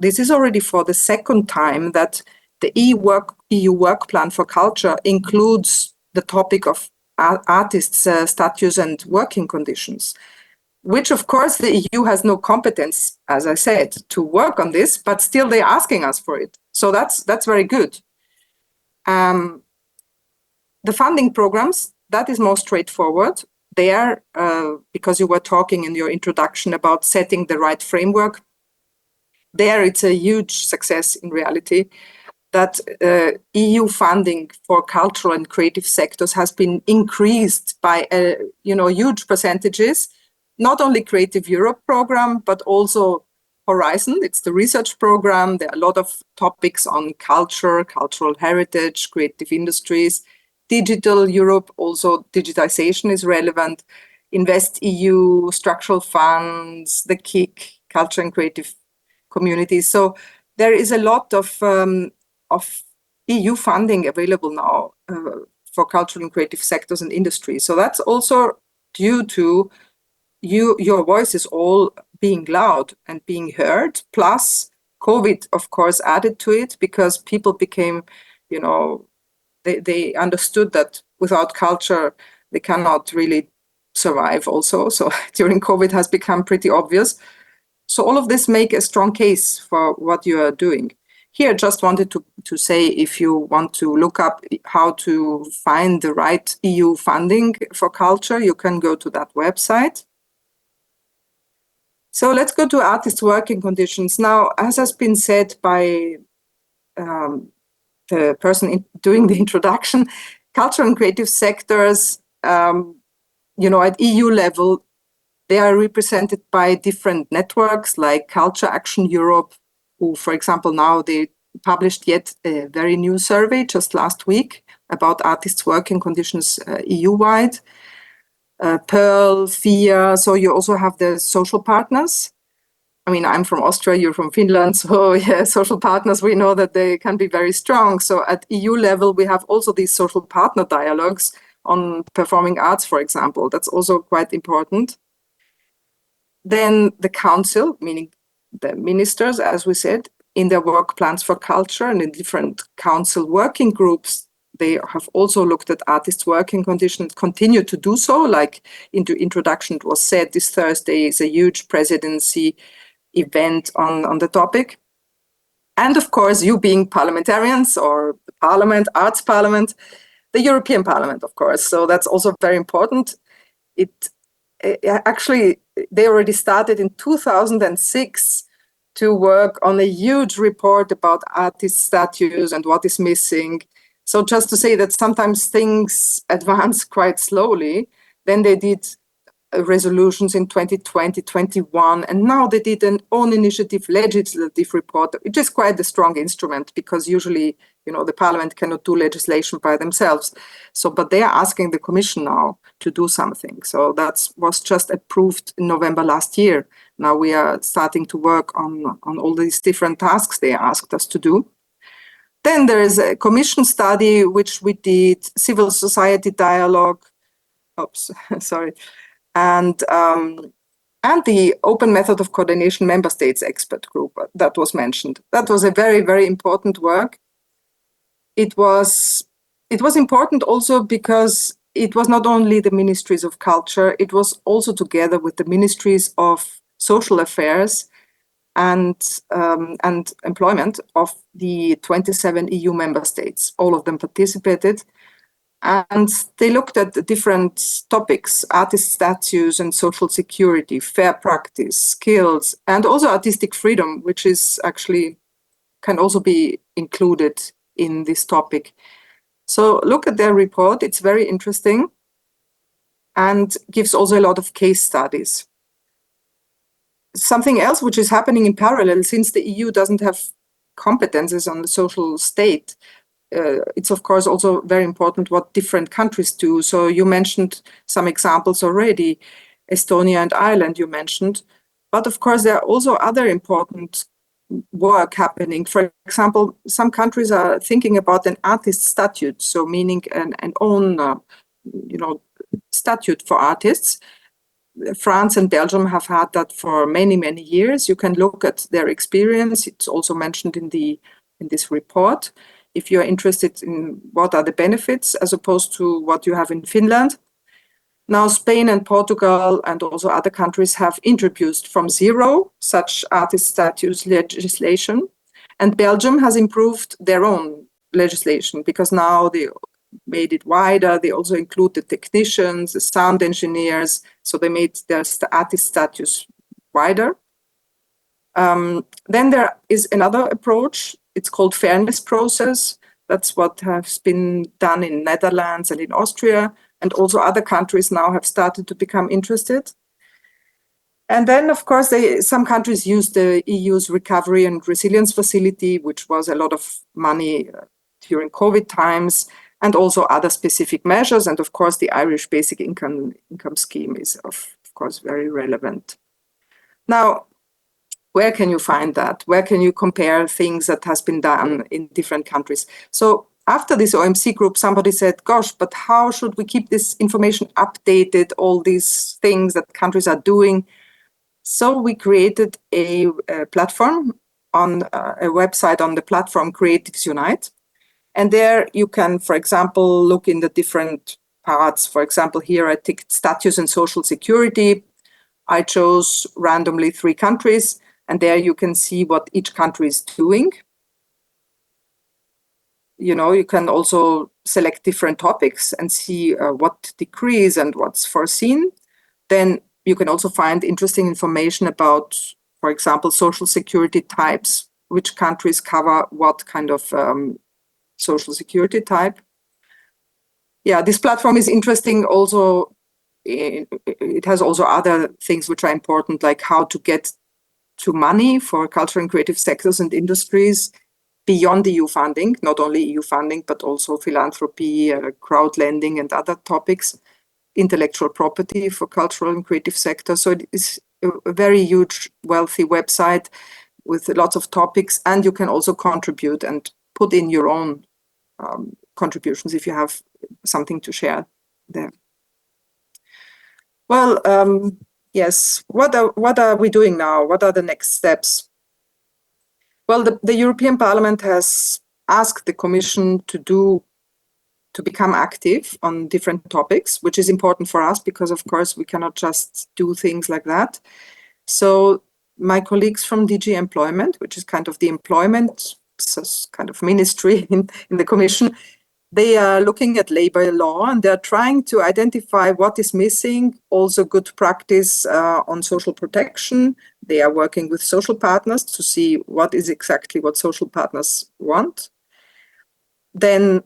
this is already for the second time that the EU work plan for culture includes the topic of artists' status and working conditions, which of course the EU has no competence, as I said, to work on this, but still they're asking us for it. So that's very good. The funding programs, that is more straightforward. There, because you were talking in your introduction about setting the right framework, there it's a huge success in reality that EU funding for cultural and creative sectors has been increased by huge percentages. Not only Creative Europe program, but also Horizon. It's the research program. There are a lot of topics on culture, cultural heritage, creative industries. Digital Europe, also digitization is relevant. Invest EU, structural funds, the KIC, culture and creative communities. So there is a lot of EU funding available now for cultural and creative sectors and industries. So that's also due to your voice is all being loud and being heard. Plus, COVID, of course, added to it because people became, they understood that without culture, they cannot really survive also. So during COVID has become pretty obvious. So all of this make a strong case for what you are doing. Here, just wanted to say, if you want to look up how to find the right EU funding for culture, you can go to that website. So let's go to artists' working conditions. Now, as has been said by the person doing the introduction, culture and creative sectors, at EU level, they are represented by different networks like Culture Action Europe, who, for example, now they published yet a very new survey just last week about artists' working conditions EU-wide. Pearl, FIA, so you also have the social partners. I mean, I'm from Austria, you're from Finland, so yeah, social partners, we know that they can be very strong. So at EU level, we have also these social partner dialogues on performing arts, for example. That's also quite important. Then the council, meaning the ministers, as we said, in their work plans for culture and in different council working groups, they have also looked at artists' working conditions, continue to do so. Like in the introduction, it was said this Thursday is a huge presidency event on the topic. And of course, you being parliamentarians or the parliament, arts parliament, the European Parliament, of course. So that's also very important. Actually, they already started in 2006 to work on a huge report about artist status and what is missing. So just to say that sometimes things advance quite slowly. Then they did resolutions in 2020, 21, and now they did an own initiative legislative report, which is quite a strong instrument because usually, the parliament cannot do legislation by themselves. So, but they are asking the commission now to do something. So that was just approved in November last year. Now we are starting to work on all these different tasks they asked us to do. Then there is a commission study, which we did, civil society dialogue, and the open method of coordination member states expert group that was mentioned. That was a very, very important work. It was important also because it was not only the ministries of culture, it was also together with the ministries of social affairs and employment of the 27 EU member states. All of them participated. And they looked at the different topics, artist status and social security, fair practice, skills, and also artistic freedom, which is actually can also be included in this topic. So look at their report. It's very interesting and gives also a lot of case studies. Something else which is happening in parallel, since the EU doesn't have competences on the social state, it's of course also very important what different countries do. So you mentioned some examples already, Estonia and Ireland you mentioned, but of course there are also other important work happening. For example, some countries are thinking about an artist statute, so meaning an own statute for artists. France and Belgium have had that for many, many years. You can look at their experience. It's also mentioned in this report. If you're interested in what are the benefits as opposed to what you have in Finland. Now, Spain and Portugal and also other countries have introduced from zero such artist status legislation. And Belgium has improved their own legislation because now they made it wider. They also include the technicians, the sound engineers. So they made their artist status wider. Then there is another approach. It's called fairness process. That's what has been done in Netherlands and in Austria. And also other countries now have started to become interested. And then, of course, some countries use the EU's Recovery and Resilience Facility, which was a lot of money during COVID times, and also other specific measures. And of course, the Irish Basic Income Scheme is, of course, very relevant. Now, where can you find that? Where can you compare things that has been done in different countries? So after this OMC group, somebody said, gosh, but how should we keep this information updated, all these things that countries are doing? So we created a platform on a website on the platform Creatives Unite. And there you can, for example, look in the different parts. For example, here I ticked status and social security. I chose randomly 3 countries, and there you can see what each country is doing. You can also select different topics and see what decrees and what's foreseen. Then you can also find interesting information about, for example, social security types, which countries cover what kind of social security type. Yeah, this platform is interesting also. It has also other things which are important, like how to get to money for cultural and creative sectors and industries beyond EU funding, not only EU funding, but also philanthropy, crowd lending and other topics, intellectual property for cultural and creative sector. So it is a very huge, wealthy website with lots of topics, and you can also contribute and put in your own contributions if you have something to share there. Well, yes, what are we doing now? What are the next steps? Well, the European Parliament has asked the Commission to become active on different topics, which is important for us because, of course, we cannot just do things like that. So my colleagues from DG Employment, which is kind of the employment kind of ministry in the Commission, they are looking at labor law and they're trying to identify what is missing, also good practice on social protection. They are working with social partners to see what is exactly what social partners want. Then,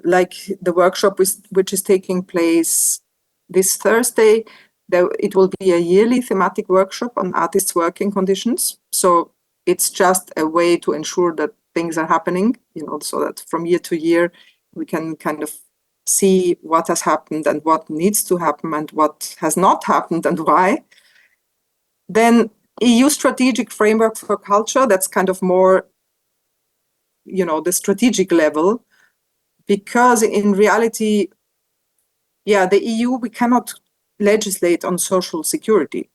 like the workshop which is taking place this Thursday, it will be a yearly thematic workshop on artists' working conditions. So it's just a way to ensure that things are happening, so that from year to year, we can kind of see what has happened and what needs to happen and what has not happened and why. Then EU strategic framework for culture, that's kind of more, the strategic level, because in reality, the EU, we cannot legislate on social security,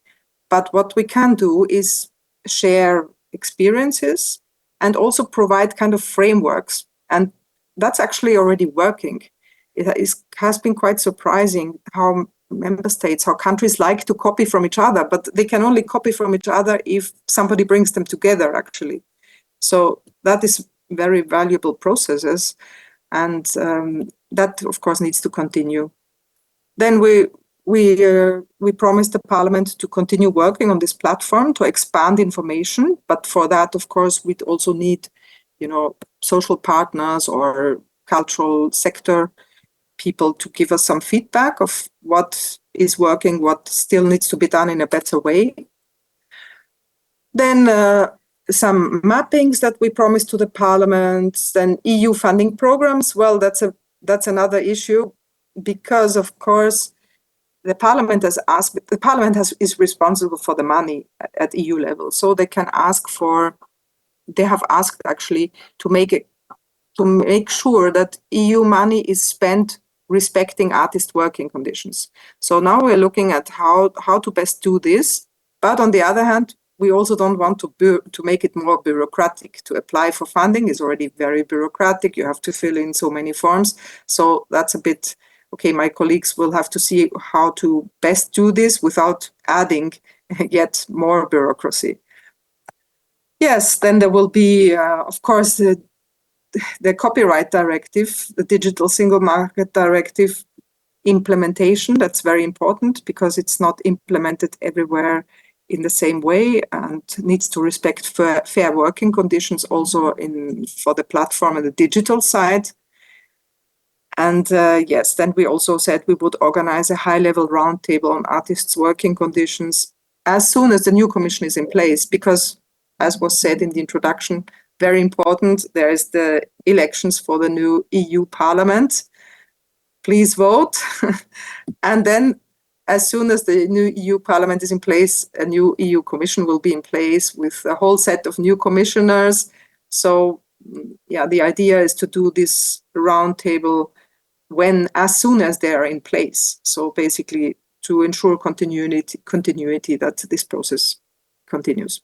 but what we can do is share experiences and also provide kind of frameworks. And that's actually already working. It has been quite surprising how member states, how countries like to copy from each other, but they can only copy from each other if somebody brings them together, actually. So that is very valuable processes. And that, of course, needs to continue. Then we promised the Parliament to continue working on this platform to expand information. But for that, of course, we'd also need, social partners or cultural sector people to give us some feedback of what is working, what still needs to be done in a better way. Then some mappings that we promised to the Parliament. Then EU funding programs. Well, that's another issue because, of course, the Parliament has asked. The Parliament is responsible for the money at EU level, so they can ask for. They have asked actually to make sure that EU money is spent respecting artist working conditions. So now we're looking at how to best do this. But on the other hand, we also don't want to make it more bureaucratic. To apply for funding is already very bureaucratic. You have to fill in so many forms. So that's a bit, okay, my colleagues will have to see how to best do this without adding yet more bureaucracy. Yes, then there will be, of course, the copyright directive, the digital single market directive implementation. That's very important because it's not implemented everywhere in the same way and needs to respect fair working conditions also for the platform and the digital side. And yes, then we also said we would organize a high-level roundtable on artists' working conditions as soon as the new commission is in place, because, as was said in the introduction, very important, there is the elections for the new EU Parliament. Please vote. And then, as soon as the new EU Parliament is in place, a new EU Commission will be in place with a whole set of new commissioners. So, yeah, the idea is to do this roundtable as soon as they are in place. So basically to ensure continuity that this process continues.